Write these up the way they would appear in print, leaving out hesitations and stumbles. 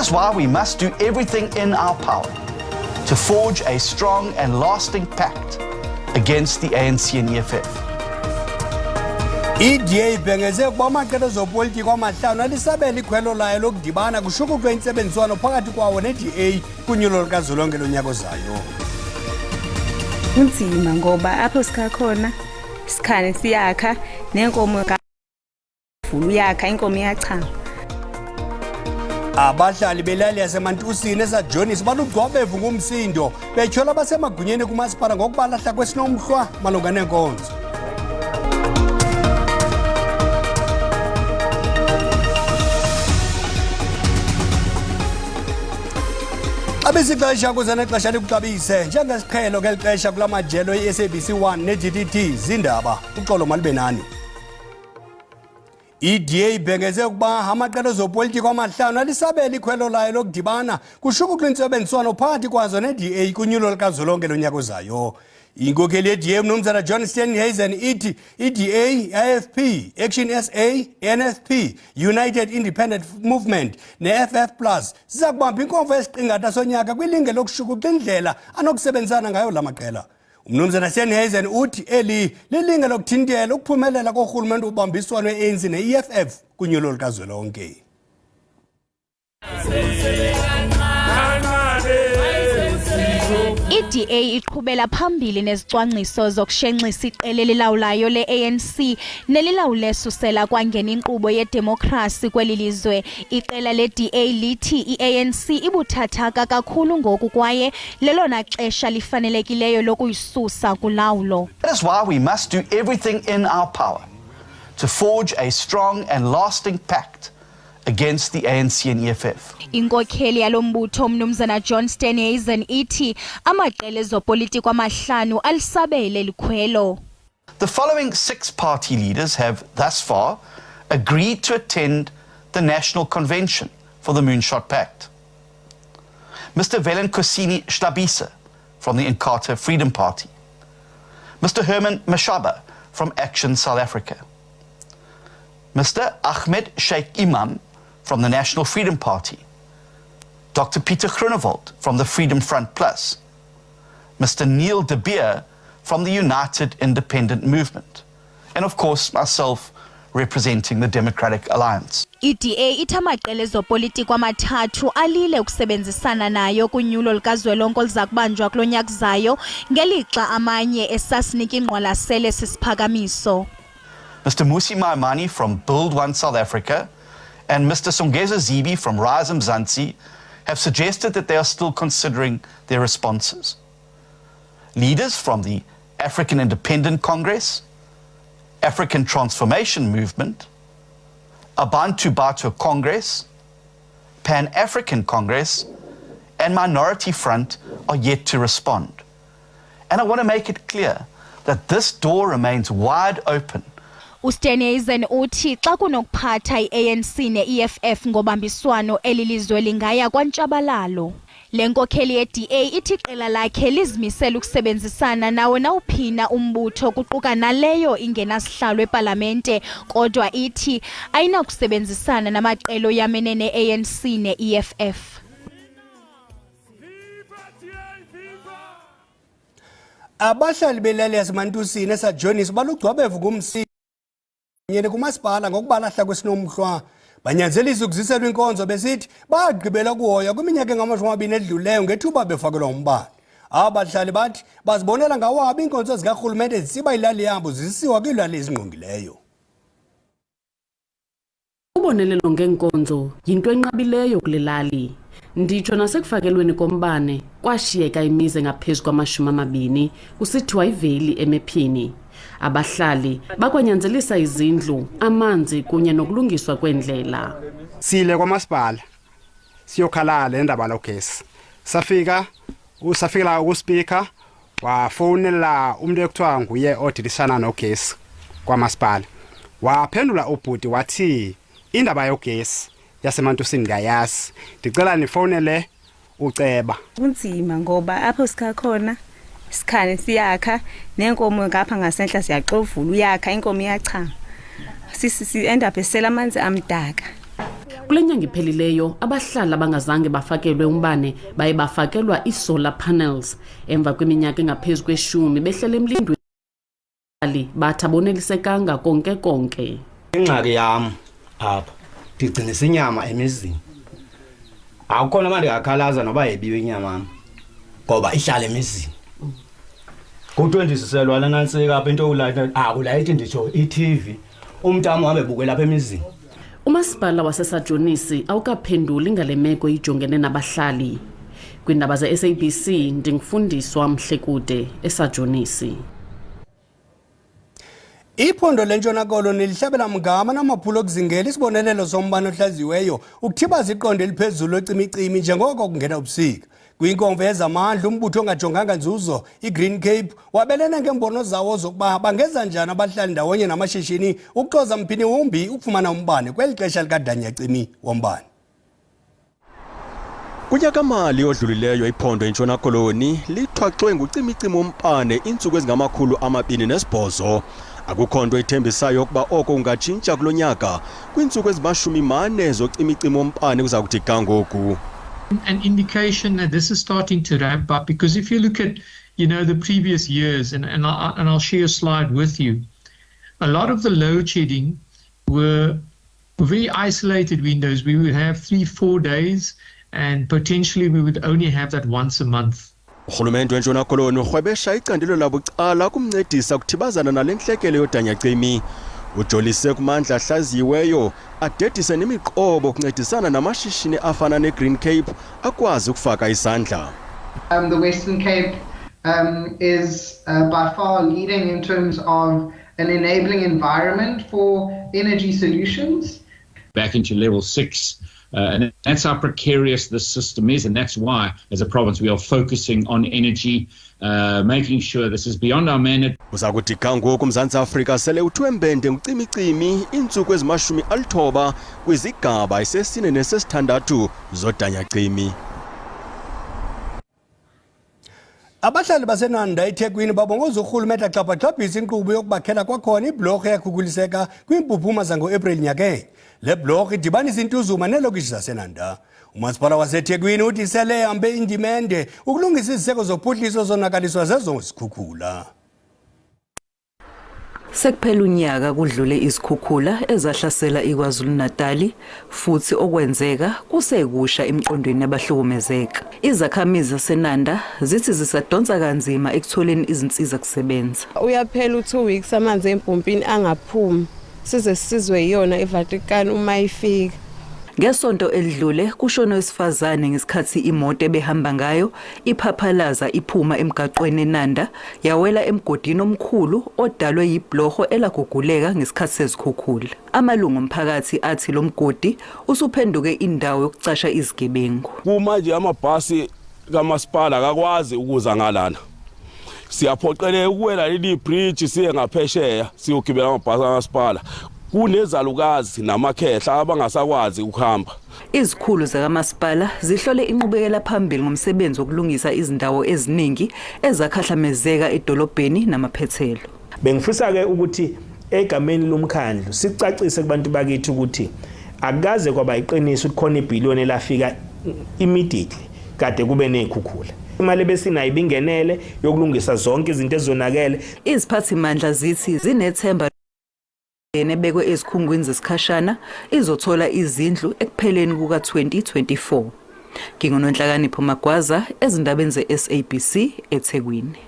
is why we must do everything in our power to forge a strong and lasting pact against the ANC and EFF. iDA ibhengeze ukuba amaqela zopolitiko amahlanu alisabela ikhwelo layo lokudibana kushukutwe intsebenziswano phakathi kwawo neDA kunyulo lukazwelonke lonyaka ozayo. Kunzima ngoba apho sikhakhona sikhane siyakha nenkomo kavulu yakha inkomo iyachama. Abahlali belali yasemantusini esajonisi balugcwabevu ngumsindo betyhola basemagunyeni kumasipala ngokubalahla kwesinomhlwa malunga nenkonzo. Abesixesha kuze nexesha likuxabise njengesiqhelo ngelixesha kula majelo SABC 1 neGTT zindaba uxolo malibe nani. iDA ibhengeze ukuba amaqela zopolitiko amahlanu alisabela ikhwelo layo lokudibana kushukutwe intsebenziswano phakathi kwazo neDA kunyulo lukazwelonke lonyaka ozayo. Inkokheli yeDA uMnumzana John Steenhuisen ithi iDA, IFP, Action SA, NFP, United Independent Movement neFF Plus zizakubamba inkonzo yesiqingatha sonyaka kwilinge lokushukutha indlela anokusebenzisana ngayo la maqela. Umnumzana Steenhuisen uthi eli lilinge lokuthintela ukuphumelela korhulumente ubambiswano weANC neEFF kunyulo lukazwelonke. iDA iqhubela phambili nezicwangciso zokushenxisa iqela elilawulayo leANC nelilawule susela kwangena inkqubo yedemokrasi kweli lizwe. Iqela leDA lithi iANC ibuthathaka kakhulu ngoku kwaye lelona xesha lifanelekileyo lokuyisusa kulawulo. That is why we must do everything in our power to forge a strong and lasting pact against the ANC and EFF. Inkokheli yalombutho uMnumzana John Steenhuisen ithi amaqela ezopolitiko amahlanu alisabele likhwelo. The following 6 party leaders have thus far agreed to attend the National Convention for the Moonshot Pact. Mr. Velenkosini Stabisa from the Inkatha Freedom Party. Mr. Herman Mashaba from Action South Africa. Mr. Ahmed Sheikh Imam from the National Freedom Party. Dr. Peter Groenewald from the Freedom Front Plus. Mr. Neil de Beer from the United Independent Movement. And of course, myself representing the Democratic Alliance. iDA ithamaqela ezopolitiko amathathu alile ukusebenzisana nayo kunyulo lukazwelonke oluzakubanjwa kulo nyaka uzayo ngelixa amanye esasinika ingqwalasele sisiphakamiso. Mr. Musi Maimani from Build One South Africa and Mr. Songeza Zibi from Rise Mzansi have suggested that they are still considering their responses. Leaders from the African Independent Congress, African Transformation Movement, Abantu Batho Congress, Pan-African Congress, and Minority Front are yet to respond. And I want to make it clear that this door remains wide open. uSteenhuisen uthi xa kunokuphatha iANC neEFF ngobambiswano elilizwe lingaya kwantshabalalo. Le nkokheli yeDA ithi iqela lakhe lizimisela ukusebenzisana nawo nawuphina umbutho kuquka naleyo ingenasihlalo eParlamente kodwa ithi ayinakusebenzisana namaqela yamene neANC neEFF. Abahlali belali yasemantusini esajonisi balugcwabevu ngumsindo nyene kumasipala ngokubalahla kwesinomhlwa banyanzelisa ukuziselwa inkonzo besithi bagqibela kuhoya kwiminyaka engama-20 edluleyo ngethuba befakelwa umbane. Abahlali bathi bazibonela ngawabo inkonzo zikarhulumente zisiba ilali yabo zisiwa kwiilali ezingqongileyo. Ubonelelo ngenkonzo yinto enqabileyo kule lali. Nditsho nasekufakelweni kombane kwashiyeka imize ngaphezu kwama-20 kusithiwa iveli emephini. Abahlali bakwanyanzelisa izindlu, amanzi kunye nokulungiswa kwendlela. Sile kwamasipala siyokhalala endaba logesi. Safikela ukuspika wafonela umuntu ekuthiwa nguye odilisana nogesi kwamasipala. Waphendula ubhuti wathi indaba yogesi yasemantusini ngayazi. Ndicela nifonele uceba. Kunzima ngoba apho sikhakhona sikhane siyakha nenkomo ngapha ngasenhla siyaxovula uyakha inkomo iyachama. Sisi end up esela amanzi amdaka. Kule nyanga iphelileyo abahlali abangazange bafakelwe umbane baye bafakelwa ii-solar panels emva kweminyaka engaphezu kweshumi behlele emlindweni bathi abonelisekanga konke. Ingxaki yam apha ndigcinisa inyama emizini. Akukhona manje akakhalaza noba yebiwe inyama yam ngoba ihlala emizini. Kuthiwe ndisiselwa lanantsika apha into ulayita akulayiti nditsho i-TV umntamo uhambe bukela apha emizini. Umasipala waseSajonisi awukaphenduli ngale meko ijongene nabahlali. Kwiindaba ze-SABC ndingufundiswa Mhlekude eSajonisi. Iphondo lentshona koloni lihlabela mgama namaphulo okuzingela isibonelelo sombane ohlaziweyo ukuthibaza iqondo eliphezulu ecimicimi njengoko kungena ubusika. Kwinkomfa yezamandla umbutho ongajonganga nzuzo iGreen Cape wabelene ngembono zawo zokuba bangeza njani abahlali ndawonye namashishini ukuxoza mphini wumbi ukufumana umbane kweli xesha likadanyacimi wombane. Kunyakamali odlulileyo iphondo entshona koloni lithwaxwe ngucimicimi wombane iintsuku ezingama-208. Akukho nto ithembisayo ukuba oko ungatshintsha kulo nyaka kwiintsuku ezimashumi-4 zocimicimi wombane kuza kuthi kangoku. An indication that this is starting to ramp up, because if you look at, the previous years, and I'll share a slide with you, a lot of the load shedding were very isolated windows. We would have 3-4 days, and potentially we would only have that once a month. Urhulumente wentshona koloni urhwebesha icandelo labucala kumncedisa ukuthibazana nale ntlekele yodanyacimi. Ujolise kumandla ahlaziyiweyo adedise nemiqobo ukuncedisana namashishini afana neGreen Cape akwazi ukufaka isandla. The Western Cape is by far leading in terms of an enabling environment for energy solutions. Back into level 6. And that's how precarious this system is, and that's why, as a province, we are focusing on energy, making sure this is beyond our mandate. Uzakuthi kangoku uMzantsi Afrika sele uthwembende ngucimicimi iintsuku ezimashumi-9 kwizigaba esesine nesesithandathu zodanyacimi. Abahlali baseNanda eThekwini babongoza urhulumente axhaphazabisa inkqubo yokubakhela kwakhona iblorho yakhukuliseka kwiimpuphuma zango-April nyake. Le blorho idibanisa intuzuma neelokishi zaseNanda. Umasipala waseThekwini uthi sele hambe indimende ukulungisa iziseko zophuhliso zonakaliswa zezo zikhukhula. Sekuphela unyaka kudlule izikhukhula ezahlasela iKwaZulu-Natal futhi okwenzeka kusekusha emqondweni abahlukumezeka. Izakhamizi zaseNanda zithi zisadonsa kanzima ekutholeni izinsiza kusebenza. Uyaphela u2 weeks amanzi empompini angaphumi size sisizwe iyona eVatican uma ifika. Ngesonto elidlule kushona wesifazane ngesikhathi imoto ebehamba ngayo iphaphalaza iphuma emgaqweni eNanda yawela emgodini omkhulu odalwe yiblorho elaguguleka ngesikhathi sezikhukhula. Amalungu omphakathi athi lo mgodi usuphenduke indawo yokucasha izigebengu. Kumanje amabhasi kamasipala akakwazi ukuza ngalana. Siyaphoqeleka ukuwela leli bridge siye ngaphesheya siyogibela amabhasi kamasipala. Kunezalukazi namakhehla abangasakwazi ukuhamba. Izikhulu zakamasipala zihlole inqubekela phambili ngomsebenzi wokulungisa izindawo eziningi ezakhahlamezeka edolobheni namaphethelo. Bengifisa ke ukuthi egameni lomkhandlu sicacise kubantu bakithi ukuthi akaze kwaba iqiniso ukuthi khona ibhiliyoni elafika immediately kade kube nezikhukhula. Imali besinayo ibingenele yokulungisa zonke izinto ezonakele. Iziphathimandla zithi zinethemba nebekwe ezikhungweni zesikhashana izothola izindlu ekupheleni kuka-2024. Ngingononhlakanipho Magwaza ezindabeni ze-SABC eThekwini.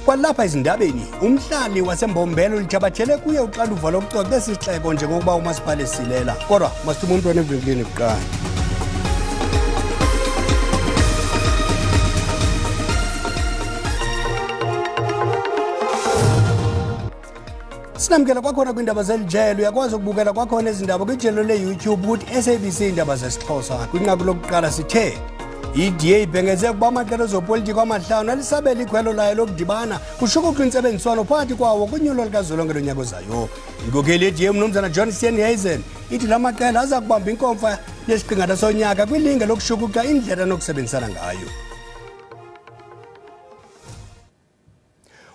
Kwalapha izindabeni umhlali waseMbombela ulithabathele kuye uxanduva lokuxoxa lesixeko njengokuba umasipala esilela. Kodwa masithuma umntwana evenkileni kuqala. Sinamkela kwakhona kwindaba zelijelo uyakwazi ukubukela kwakhona izindaba kwijelo le-YouTube ukuthi SABC Iindaba zesiXhosa. Kwinqaku lokuqala sithe iDA ibhengeze ukuba amaqela ezopolitiko amahlanu alisabela ikhwelo layo lokudibana kushukuxwa intsebenziswano phakathi kwawo kunyulo likazwelonke lonyaka ozayo. Inkokeli yeDA uMnumzana John Steenhuisen ithi la maqela aza kubamba inkomfa yesiqingatha sonyaka kwilinge lokushukuxa indlela nokusebenzisana ngayo.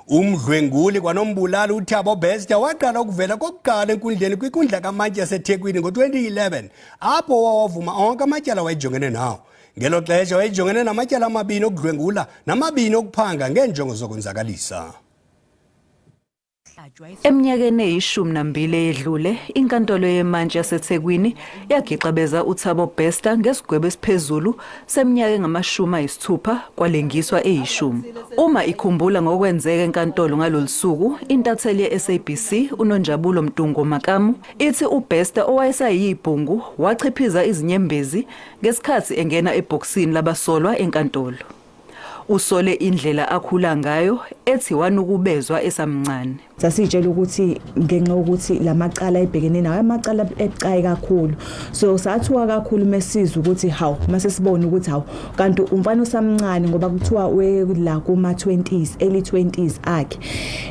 Umdlwenguli kwanombulali uThabo Bester waqala ukuvela kokuqala enkundleni kwinkundla kamantyi yaseThekwini ngo-2011 apho wawavuma onke amatyala wayejongene nawo. Ngelo xesha wayejongene namatyala amabini okudlwengula namabini okuphanga ngeenjongo zokonzakalisa. Eminyakeni eyishumi eyedlule, inkantolo yemantshi yaseThekwini yagixabeza uThabo Bester ngesigwebo esiphezulu seminyaka engama-60 kwalengiswa e10. Uma ikhumbula ngokwenzeka enkantolo ngalolu suku, intatheli ye-SABC uNonjabulo Mtungo Makamu ithi uBester owayesayibhungu wachiphiza izinyembezi ngesikhathi engena ebhokisini labasolwa enkantolo. Usole indlela akhula ngayo ethi wanukubezwa esamncane. Sasitshela ukuthi ngenxa ukuthi lamacala ebhekene nawo amacala ebucayi kakhulu, so sathuka kakhulu mesizwe ukuthi hawu mase sibone ukuthi hawu kanti umfana usamncane ngoba kuthiwa la kuma 20s early 20s akhe,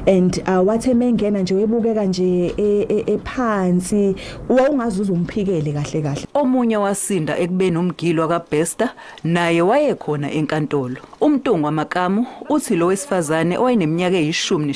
and wathe mengena nje webukeka nje ephansi wawungazuza umphikele kahle kahle. Omunye wasinda ekubeni umgilo kaBester naye wayekhona enkantolo. Umtungu Makamu uthi lo wesifazane owayeneminyaka eyishumi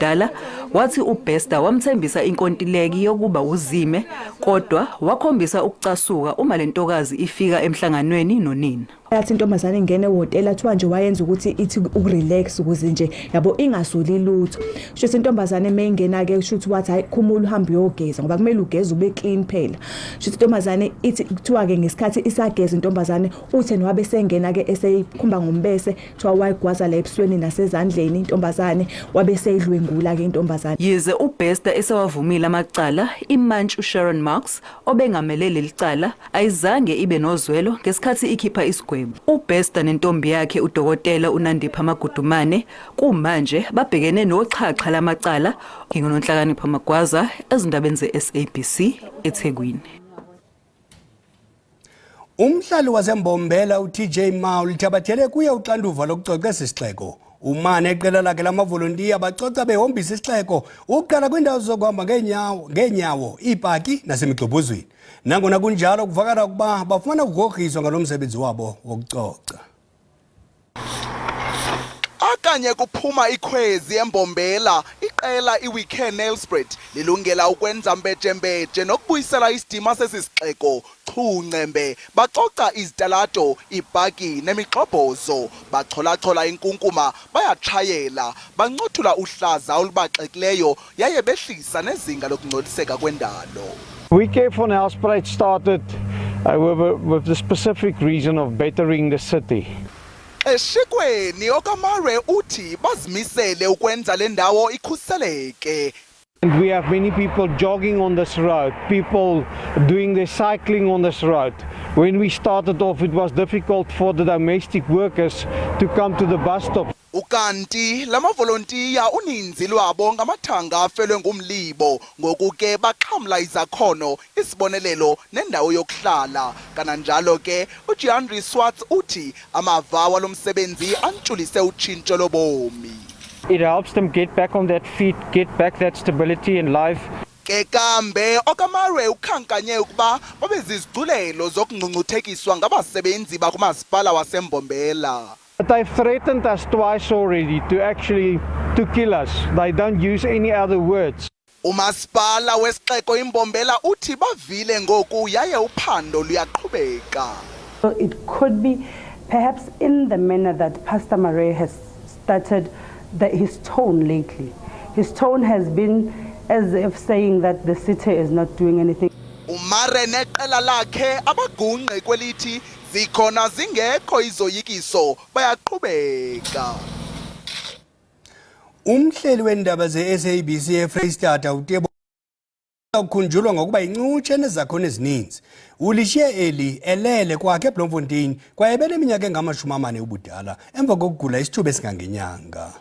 ubudala wathi uBester wamthembisa inkontileki yokuba uzime, kodwa wakhombisa ukucasuka uma lentokazi ifika emhlanganweni nonina. Yathi intombazane ingene ehotela athiwa nje wayenza ukuthi ithi ukurelax ukuze nje yabo ingasuli lutho. Sho intombazane mayingena ke kusho ukuthi wathi hayi khumula uhambe uyogeza ngoba kumele ugeze ube clean phela. Sho intombazane ithi kuthiwa ke ngesikhathi isageza intombazane uthe nowabe sengena ke eseyikhumba ngombese kuthiwa wayigwaza la ebusweni nasezandleni intombazane wabe seyidlwengula ke intombazane. Yize uBester esewavumile amacala, imantshi uSharon Marks obengamelele licala ayizange ibe nozwelo ngesikhathi ikhipha isigwebo. uBester nentombi yakhe udokotela uNandipha Magudumane kumanje babhekene noxhaxha lamacala ngingonhlakanipha Magwaza ezindabeni ze-SABC eThekwini. Umhlali waseMbombela uTJ Maul lithabathele kuye uxanduva lokucoca esisixeko. Umane eqela lakhe lamavolontiya bacoca behombisa isixeko uqala kwindawo zokuhamba ngeenyawo, iipaki nasemigxobhozweni. Nangona kunjalo kuvakala ukuba bafuna ukugogriswa ngalo msebenzi wabo wokucoca. Akanye kuphuma ikhwezi eMbombela, iqela iWeekend Nelspruit lilungela ukwenza mbejembeje nokubuyisela isidima sesisixeko Chuncembe. Bacoca izitalato, ibhaki nemigxobhozo, bacholachola inkunkuma, bayatshayela, bancothula uhlaza olubaxekileyo yaye behlisa nezinga lokungcoliseka kwendalo. Weekend for Nelspruit started with the specific reason of bettering the city. Eshikweni okamare uthi bazimisele ukwenza le ndawo ikhuseleke. And we have many people jogging on this road, people doing their cycling on this road. When we started off, it was difficult for the domestic workers to come to the bus stop. Ukanti lamavolontiya uninzi lwabo ngamathanga afelwe ngumlibo, ngoku ke baxhamla izakhono, isibonelelo nendawo yokuhlala. Kananjalo ke uJeandri Swartz uthi amava walomsebenzi antshulise utshintsho lobomi. It helps them get back on that feet, get back that stability in life. Ke kambe okamare ukhankanye ukuba babezizigculelo zokungcungcuthekiswa ngabasebenzi bakumasipala waseMbombela. But they've threatened us twice already to kill us. They don't use any other words. Umasipala wesixeko iMbombela uthi bavile ngoku yaye uphando luyaqhubeka. It could be perhaps in the manner that Pastor Murray has started his tone lately. His tone has been as if saying that the city is not doing anything. Umare neqela lakhe abagungqe kwelithi zikhona zingekho izoyikiso bayaqhubeka. Umhleli wendaba ze-SABC eFreystata uTebo ukhunjulwa ngokuba incutshe nezakhono ezininzi. Ulishiye eli elele kwakhe eBloemfontein kwaye beneminyaka engama-40 ubudala emva kokugula isithuba esingangenyanga.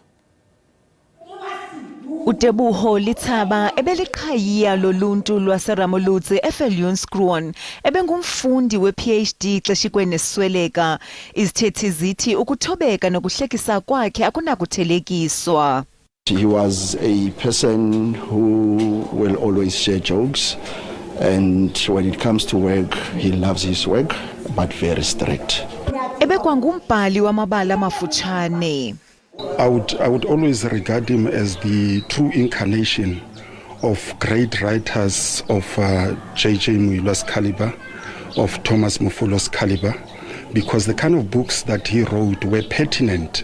uTebuho Lithaba ebeliqhayiya loluntu lwaseRamolutsi eFelioensgroen ebengumfundi wePhD xeshikweni esweleka. Izithethi zithi ukuthobeka nokuhlekisa kwakhe akunakuthelekiswa. He was a person who will always share jokes, and when it comes to work he loves his work but very strict. Ebekwangumbhali wamabala amafutshane. I would always regard him as the true incarnation of great writers of J.J. Muilwa's caliber, of Thomas Mufolo's caliber, because the kind of books that he wrote were pertinent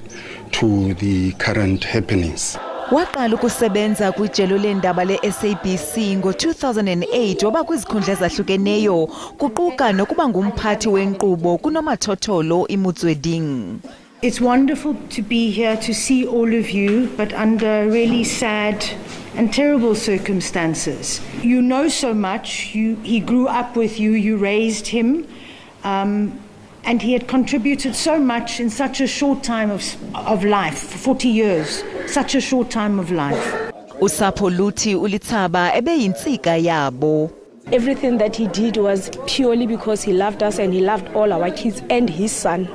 to the current happenings. Waqala ukusebenza kwijelo leendaba le-SABC ngo-2008 waba kwizikhundla ezahlukeneyo kuquka nokuba ngumphathi wenkqubo kunomathotholo iMotsweding. It's wonderful to be here to see all of you, but under really sad and terrible circumstances. You know so much, he grew up with you, you raised him, and he had contributed so much in such a short time of life, 40 years, such a short time of life. Usapho luthi uLithaba ebeyintsika yabo. Everything that he did was purely because he loved us and he loved all our kids and his son.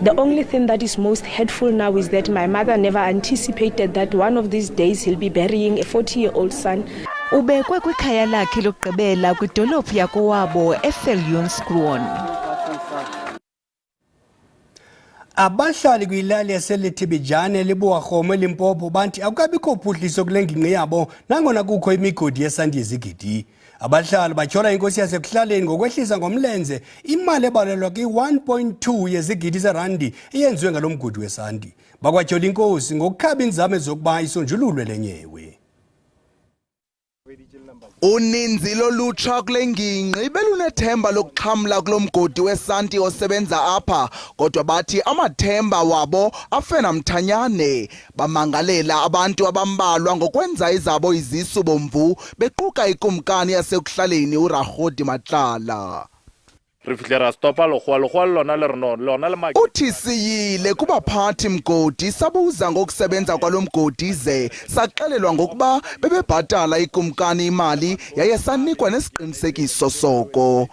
The only thing that is most hurtful now is that my mother never anticipated that one of these days he'll be burying a 40-year-old son. Ubekwe kwikhaya lakhe lokugqibela kwidolophu yakowabo eFellionscroon. Abahlali kwilali yaseLithibijane libuwarhomo eLimpopo banti akukabikho uphuhliso kule ngingqi yabo nangona kukho imigodi yesandi yezigidi. Abahlali batyhola inkosi yasekuhlaleni ngokwehlisa ngomlenze imali ebalelwa kwi-1.2 yezigidi zerandi eyenziwe ngalo mgodi wesandi. Bakwatyhola inkosi ngokukhaba inzame zokuba isonjululwe le nyewe. Uninzi lolutsha kule ngingqi belunethemba lokuxhamla kulo mgodi wesanti osebenza apha, kodwa bathi amathemba wabo afena mthanyane. Bamangalela abantu abambalwa ngokwenza izabo izisu bomvu bequka ikumkani yasekuhlaleni uRahodi Matlala. Uthi siyile kubaphathi mgodi sabuza ngokusebenza kwalo mgodi ze saxelelwa ngokuba bebebhatala ikumkani imali yaye sanikwa nesiqinisekiso soko.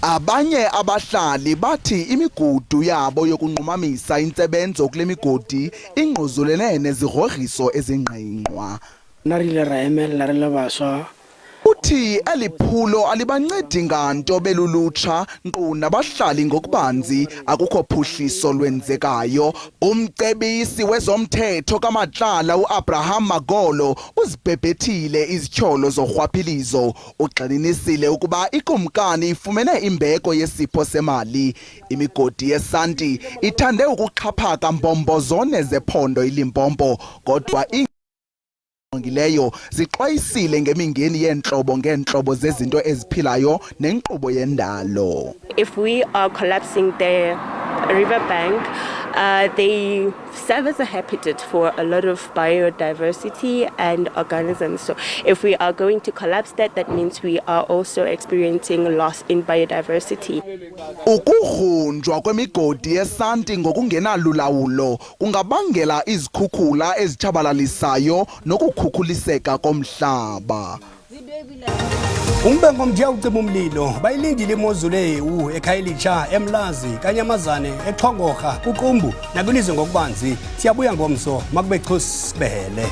Abanye abahlali bathi imigudu yabo yokunqumamisa intsebenzo kule migodi ingquzulene nezigrogriso ezingqingqwa. Narile ra emela re le baswa. Uthi eliphulo alibancedi nganto belulutsha nkqu nabahlali ngokubanzi akukho phuhliso lwenzekayo. Umcebisi wezomthetho kaMatlala uAbraham Magolo uzibhebhethile izityholo zorhwaphilizo. Uxelinisile ukuba ikumkani ifumene imbeko yesipho semali. Imigodi yesanti ithande ukuxhaphaka mbombozone zephondo iLimpopo, kodwa ngileyo zixwayisile ngemingeni yeentlobo ngeentlobo zezinto eziphilayo nenkqubo yendalo. If we are collapsing the riverbank, they serve as a habitat for a lot of biodiversity and organisms. So if we are going to collapse that, that means we are also experiencing loss in biodiversity. Ukugrunjwa kwemigodi yesanti ngokungenalulawulo kungabangela izikhukhula ezitshabalalisayo nokukhukhuliseka komhlaba. Umbengo mjiya ucima umlilo bayilindile imozulu eyewu eKhayelitsha, eMlazi, Kanyamazane, eXhongorha, kuQumbu nakwilizwe ngokubanzi. Siyabuya ngomso makube chusi behele.